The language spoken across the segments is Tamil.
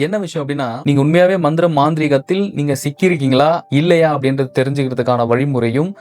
என்ன விஷயம் அப்படின்னா, நீங்க உண்மையாவே மந்திர மாந்திரீகத்தில் நீங்க சிக்கியிருக்கீங்களா இல்லையா அப்படின்றது தெரிஞ்சுக்கிறதுக்கான வழிமுறையும்,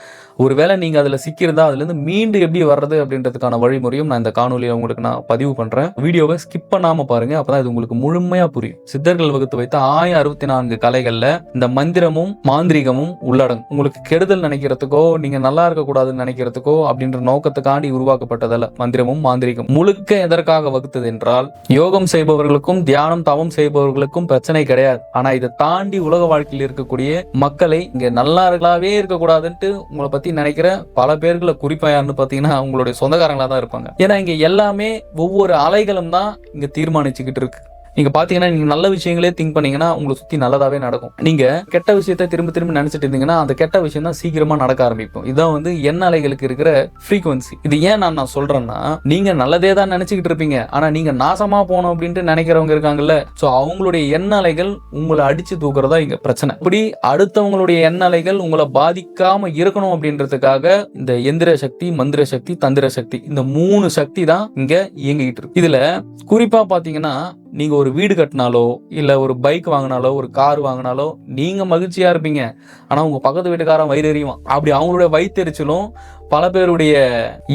ஒருவேளை நீங்க அதுல சிக்கியிருந்தா அதுல இருந்து மீண்டு எப்படி வர்றது அப்படின்றதுக்கான வழிமுறையும் நான் இந்த காணொலியை உங்களுக்கு நான் பதிவு பண்றேன். வீடியோவை ஸ்கிப் பண்ணாம பாருங்க. அப்பதான் இது உங்களுக்கு முழுமையா புரியும். சித்தர்கள் வகுத்து வைத்த 1064 கலைகள்ல இந்த மந்திரமும் மாந்திரீகமும் உள்ளடங்கும். உங்களுக்கு கெடுதல் நினைக்கிறதுக்கோ நீங்க நல்லா இருக்க கூடாதுன்னு நினைக்கிறதுக்கோ அப்படின்ற நோக்கத்துக்காண்டி உருவாக்கப்பட்டதல்ல மந்திரமும் மாந்திரீகம். முழுக்க எதற்காக வகுத்தது என்றால், யோகம் செய்பவர்களுக்கும் தியானம் தவம் செய்பவர்களுக்கும் பிரச்சனை கிடையாது. ஆனா இதை தாண்டி உலக வாழ்க்கையில் இருக்கக்கூடிய மக்களை இங்க நல்லாவே இருக்கக்கூடாதுன்ட்டு உங்களை பத்தி நினைக்கிற பல பேர்களை குறிப்பா யாருன்னு பாத்தீங்கன்னா அவங்களுடைய சொந்தக்காரங்களா தான் இருப்பாங்க. ஏன்னா இங்க எல்லாமே ஒவ்வொரு அலைகளும் தான் இங்க தீர்மானிச்சுக்கிட்டு இருக்கு. நீங்க பாத்தீங்கன்னா நீங்க நல்ல விஷயங்களே திங்க் பண்ணீங்கன்னா உங்களை சுத்தி நல்லதாவே நடக்கும். நீங்க கெட்ட விஷயத்தை திரும்ப திரும்ப நினைச்சிட்டு இருந்தீங்கன்னா அந்த கெட்ட விஷயம் தான் சீக்கிரமா நடக்க ஆரம்பிக்கும். இதான் வந்து எண்ண அலைகளுக்கு இருக்கிற ஃப்ரீக்வன்சி. இது ஏன் நான் சொல்றேன்னா, நீங்க நல்லதே தான் நினைச்சுக்கிட்டு இருப்பீங்க, ஆனா நீங்க நாசமா போனோம் அப்படின்ட்டு நினைக்கிறவங்க இருக்காங்கல்ல, சோ அவங்களுடைய எண்ண அலைகள் உங்களை அடிச்சு தூக்குறதா இங்க பிரச்சனை. இப்படி அடுத்தவங்களுடைய எண்ண அலைகள் உங்களை பாதிக்காம இருக்கணும் அப்படின்றதுக்காக இந்த எந்திர சக்தி, மந்திர சக்தி, தந்திர சக்தி, இந்த 3 சக்தி தான் இங்க இயங்கிட்டு இருக்கு. இதுல குறிப்பா பாத்தீங்கன்னா, நீங்க ஒரு வீடு கட்டினாலோ இல்ல ஒரு பைக் வாங்கினாலோ ஒரு கார் வாங்கினாலோ நீங்க மகிழ்ச்சியா இருப்பீங்க, ஆனா உங்க பக்கத்து வீட்டுக்காரன் வயிறு எறிவான். அப்படி அவங்களுடைய வயிற்றெரிச்சலும் பல பேருடைய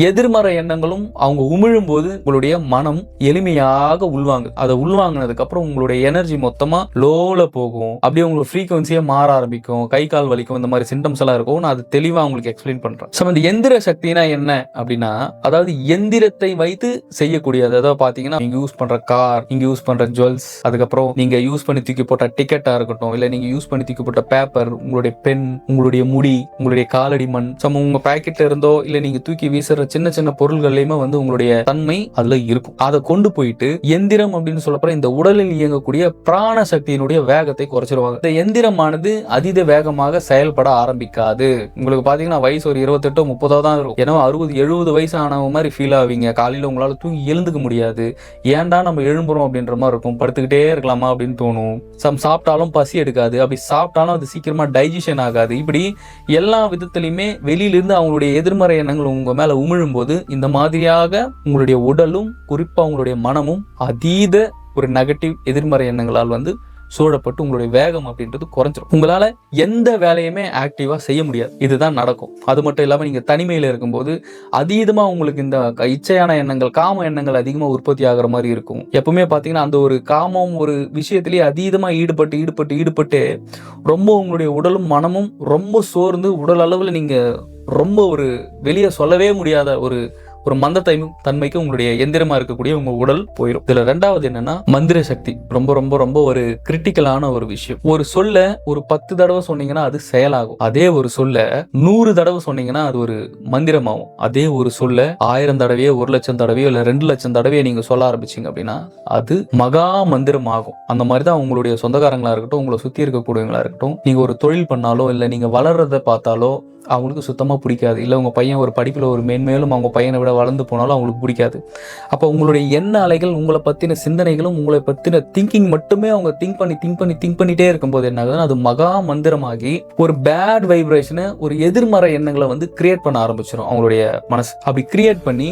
எதிர்மறை எண்ணங்களும் அவங்க உமிழும் போது உங்களுடைய மனம் எளிமையாக உள்வாங்க. அதை உள்வாங்கினதுக்கு அப்புறம் உங்களுடைய எனர்ஜி மொத்தமா லோல போகும். அப்படியே உங்களுக்கு ஃப்ரீக்வன்சியே மாற ஆரம்பிக்கும், கை கால் வலிக்கும், இந்த மாதிரி சிம்டம்ஸ் எல்லாம் இருக்கும். நான் அது தெளிவா உங்களுக்கு எக்ஸ்பிளைன் பண்றேன். இந்த எந்திர சக்தினா என்ன அப்படின்னா, அதாவது எந்திரத்தை வைத்து செய்யக்கூடியது. அதாவது பாத்தீங்கன்னா, நீங்க யூஸ் பண்ற கார், நீங்க யூஸ் பண்ற ஜுவல்ஸ், அதுக்கப்புறம் நீங்க யூஸ் பண்ணி தூக்கி போட்ட டிக்கெட்டா இருக்கட்டும், இல்ல நீங்க யூஸ் பண்ணி தூக்கி போட்ட பேப்பர், உங்களுடைய பென், உங்களுடைய முடி, உங்களுடைய காலடி மண், உங்க பாக்கெட்ல இருந்து இல்ல நீங்க தூக்கி வீசுற சின்ன சின்ன பொருள்கள்லயுமே வந்து உங்களுடைய தன்மை அதுல இருக்கும். அதை கொண்டு போயிட்டு எந்திரம் அப்படின்னு சொல்லப்பற இந்த உடலில் இயங்கக்கூடிய பிராண சக்தியினுடைய வேகத்தை குறைச்சிருவாங்க. இந்த எந்திரமானது அதீத வேகமாக செயல்பட ஆரம்பிக்காது. உங்களுக்கு பாத்தீங்கன்னா வயசு ஒரு 28 30 தான் இருக்கும். ஏன்னா 60 70 வயசு ஆனவங்க மாதிரி ஃபீல் ஆவீங்க. காலையில உங்களால தூங்கி எழுந்துக்க முடியாது. ஏன்டா நம்ம எழும்புறோம் அப்படின்ற மாதிரி இருக்கும். படுத்துக்கிட்டே இருக்கலாமா அப்படின்னு தோணும். சாப்பிட்டாலும் பசி எடுக்காது. அப்படி சாப்பிட்டாலும் அது சீக்கிரமா டைஜஷன் ஆகாது. இப்படி எல்லா விதத்திலையுமே வெளியிலிருந்து அவங்களுடைய எதிர்மறை எண்ணங்கள் உங்க மேல உமிழும் போது இந்த மாதிரியாக உங்களுடைய உடலும் குறிப்பா உங்களுடைய மனமும் அதீத ஒரு நெகட்டிவ் எதிர்மறை எண்ணங்களால் வந்து சூழப்பட்டு உங்களுடைய வேகம் அப்படின்றது குறைஞ்சிரும். உங்களால எந்த வேலையுமே ஆக்டிவா செய்ய முடியாது. இதுதான் நடக்கும். அது மட்டும் இல்லாம நீங்க தனிமையில இருக்கும்போது அதீதமா உங்களுக்கு இந்த இச்சையான எண்ணங்கள், காம எண்ணங்கள் அதிகமா உற்பத்தி ஆகிற மாதிரி இருக்கும். எப்பவுமே பாத்தீங்கன்னா அந்த ஒரு காமம் ஒரு விஷயத்திலேயே அதீதமா ஈடுபட்டு ரொம்ப உங்களுடைய உடலும் மனமும் ரொம்ப சோர்ந்து உடல் அளவுல நீங்க ரொம்ப ஒரு வெளியே சொல்லவே முடியாத ஒரு மந்த தன்மைக்கு உங்களுடைய எந்திரமா இருக்கக்கூடிய உங்க உடல் போயிடும். இதுல ரெண்டாவது என்னன்னா மந்திர சக்தி. ரொம்ப ரொம்ப ரொம்ப ஒரு கிரிட்டிக்கலான ஒரு விஷயம். ஒரு சொல்ல ஒரு 10 தடவை சொன்னீங்கன்னா அது செயலாகும். அதே ஒரு சொல்ல 100 தடவை சொன்னீங்கன்னா அது ஒரு மந்திரமாகும். அதே ஒரு சொல்ல 1000 தடவையோ 1,00,000 தடவையோ இல்ல 2,00,000 தடவையோ நீங்க சொல்ல ஆரம்பிச்சீங்க அப்படின்னா அது மகா மந்திரம் ஆகும். அந்த மாதிரிதான் உங்களுடைய சொந்தக்காரங்களா இருக்கட்டும், உங்களை சுத்தி இருக்கக்கூடியவங்களா இருக்கட்டும், நீங்க ஒரு தொழில் பண்ணாலோ இல்ல நீங்க வளர்றத பார்த்தாலோ அவங்களுக்கு சுத்தமா பிடிக்காது. இல்ல உங்க பையன் ஒரு படிப்புல ஒரு மேன்மேலும் அவங்க பையனை விட வளர்ந்து போனாலும் அவங்களுக்கு பிடிக்காது. அப்ப உங்களுடைய எண்ண அலைகள், உங்களை பத்தின சிந்தனைகளும் உங்களை பத்தின திங்கிங் மட்டுமே அவங்க திங்க் பண்ணிட்டே இருக்கும்போது என்ன ஆகுதுன்னா அது மகா மந்திரமாகி ஒரு பேட் வைப்ரேஷனை, ஒரு எதிர்மறை எண்ணங்களை வந்து கிரியேட் பண்ண ஆரம்பிச்சிடும் அவங்களுடைய மனசு. அப்படி கிரியேட் பண்ணி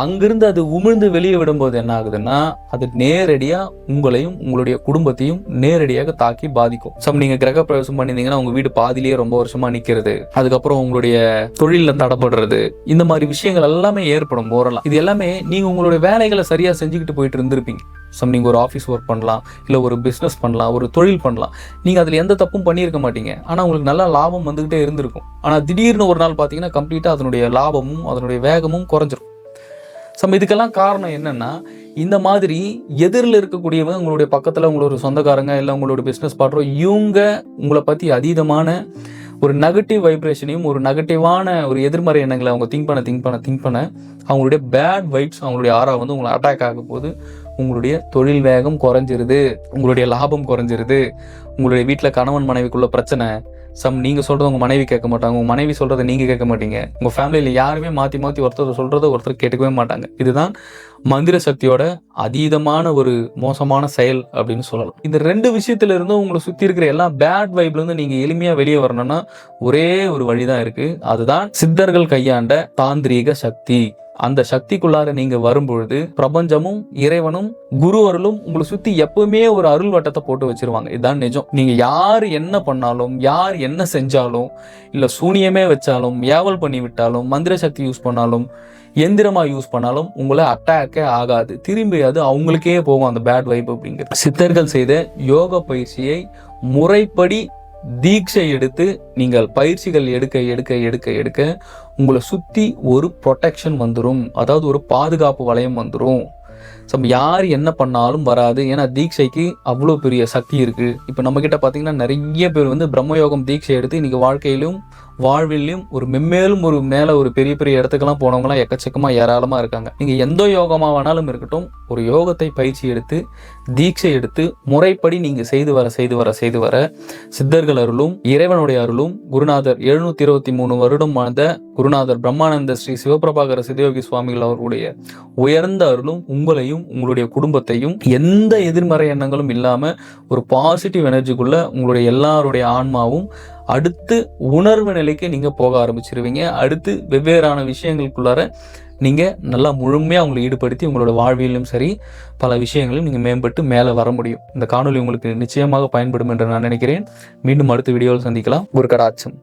அங்கிருந்து அது உமிழ்ந்து வெளியே விடும்போது என்ன ஆகுதுன்னா அது நேரடியா உங்களையும் உங்களுடைய குடும்பத்தையும் நேரடியாக தாக்கி பாதிக்கும். நீங்க கிரக பிரவேசம் பண்ணிருந்தீங்கன்னா உங்க வீடு பாதிலேயே ரொம்ப வருஷமா நிக்கிறது, அதுக்கப்புறம் உங்களுடைய தொழில தடப்படுறது, இந்த மாதிரி விஷயங்கள் எல்லாமே ஏற்படும் போறலாம். இது எல்லாமே நீங்க உங்களுடைய வேலைகளை சரியா செஞ்சுக்கிட்டு போயிட்டு இருந்திருப்பீங்க. நீங்க ஒரு ஆஃபீஸ் ஒர்க் பண்ணலாம், இல்ல ஒரு பிசினஸ் பண்ணலாம், ஒரு தொழில் பண்ணலாம். நீங்க அதுல எந்த தப்பும் பண்ணியிருக்க மாட்டீங்க. ஆனா உங்களுக்கு நல்ல லாபம் வந்துகிட்டே இருந்திருக்கும். ஆனா திடீர்னு ஒரு நாள் பாத்தீங்கன்னா கம்ப்ளீட்டா அதனுடைய லாபமும் அதனுடைய வேகமும் குறைஞ்சிரும். இதுக்கெல்லாம் காரணம் என்னன்னா, இந்த மாதிரி எதிரில் இருக்கக்கூடியவங்க உங்களுடைய பக்கத்துல உங்களோட சொந்தக்காரங்க இல்ல உங்களோட பிசினஸ் பார்ட்னர், இவங்க உங்களை பத்தி அதீதமான ஒரு நெகட்டிவ் வைப்ரேஷனையும் ஒரு நெகட்டிவான ஒரு எதிர்மறை எண்ணங்களை அவங்க திங்க் பண்ண அவங்களுடைய பேட் வைப்ஸ் அவங்களுடைய ஆரா வந்து உங்களை அட்டாக் ஆகும் போது உங்களுடைய தொழில் வேகம் குறைஞ்சிருது, உங்களுடைய லாபம் குறைஞ்சிருது, உங்களுடைய வீட்டில் கணவன் மனைவிக்குள்ள பிரச்சனை. நீங்க சொல்றத உங்க மனைவி கேட்க மாட்டாங்க, உங்க மனைவி சொல்றதை நீங்க கேட்க மாட்டீங்க, உங்க ஃபேமிலியில யாருமே மாத்தி ஒருத்தர் சொல்றதை ஒருத்தர் கேட்டுக்கவே மாட்டாங்க. இதுதான் மந்திர சக்தியோட அதீதமான ஒரு மோசமான செயல் அப்படின்னு சொல்லலாம். இந்த 2 விஷயத்துல இருந்தும் உங்களை சுத்தி இருக்கிற எல்லா பேட் வைப்ல இருந்து நீங்க எளிமையா வெளியே வரணும்னா ஒரே ஒரு வழிதான் இருக்கு. அதுதான் சித்தர்கள் கையாண்ட தாந்திரீக சக்தி. அந்த சக்திக்குள்ளார நீங்க வரும்பொழுது பிரபஞ்சமும் இறைவனும் குரு அருளும் உங்களை சுத்தி எப்பவுமே ஒரு அருள் வட்டத்தை போட்டு வச்சிருவாங்க. இதுதான் நிஜம். நீங்க யார் என்ன பண்ணாலும், யார் என்ன செஞ்சாலும், இல்ல சூனியமே வச்சாலும், ஏவல் பண்ணி விட்டாலும், மந்திர சக்தி யூஸ் பண்ணாலும், எந்திரமா யூஸ் பண்ணாலும் உங்களை அட்டாக்கே ஆகாது. திரும்பி அது அவங்களுக்கே போகும் அந்த பேட் வைப் அப்படிங்கிறது. சித்தர்கள் செய்த யோக பயிற்சியை முறைப்படி தீட்சை எடுத்து நீங்கள் பயிற்சிகள் எடுக்க எடுக்க எடுக்க எடுக்க உங்களை சுத்தி ஒரு ப்ரொடெக்ஷன் வந்துடும். அதாவது ஒரு பாதுகாப்பு வளையம் வந்துடும். யார் என்ன பண்ணாலும் வராது. ஏன்னா தீட்சைக்கு அவ்வளோ பெரிய சக்தி இருக்கு. இப்போ நம்ம கிட்ட பார்த்தீங்கன்னா நிறைய பேர் வந்து பிரம்மயோகம் தீட்சை எடுத்து இன்னைக்கு வாழ்க்கையிலும் வாழ்விலையும் ஒரு மென்மேலும் ஒரு மேலே ஒரு பெரிய பெரிய இடத்துக்கெல்லாம் போனவங்களாம் எக்கச்சக்கமாக ஏராளமாக இருக்காங்க. நீங்கள் எந்த யோகமாக வேணாலும் இருக்கட்டும், ஒரு யோகத்தை பயிற்சி எடுத்து தீட்சை எடுத்து முறைப்படி நீங்கள் செய்து வர சித்தர்கள் அருளும் இறைவனுடைய அருளும் குருநாதர் 723 வருடம் வாழ்ந்த குருநாதர் பிரம்மானந்த ஸ்ரீ சிவபிரபாகர சிவயோகி சுவாமிகள் அவர்களுடைய உயர்ந்த அருளும் உங்களையும் உங்களுடைய குடும்பத்தையும் எந்த எதிர்மறை எண்ணங்களும் இல்லாம ஒரு பாசிட்டிவ் எனர்ஜிக்குள்ள உங்களுடைய எல்லாருடைய ஆன்மாவும் அடுத்து உணர்வு நிலைக்கு நீங்க போக ஆரம்பிச்சிருவீங்க. அடுத்து வெவ்வேறான விஷயங்களுக்குள்ளார நீங்க நல்லா முழுமையா உங்களை ஈடுபடுத்தி உங்களோட வாழ்வியலும் சரி பல விஷயங்களையும் நீங்க மேம்பட்டு மேலே வர முடியும். இந்த காணொலி உங்களுக்கு நிச்சயமாக பயன்படும் என்று நான் நினைக்கிறேன். மீண்டும் அடுத்த வீடியோவில் சந்திக்கலாம். ஒரு கடாட்சம்.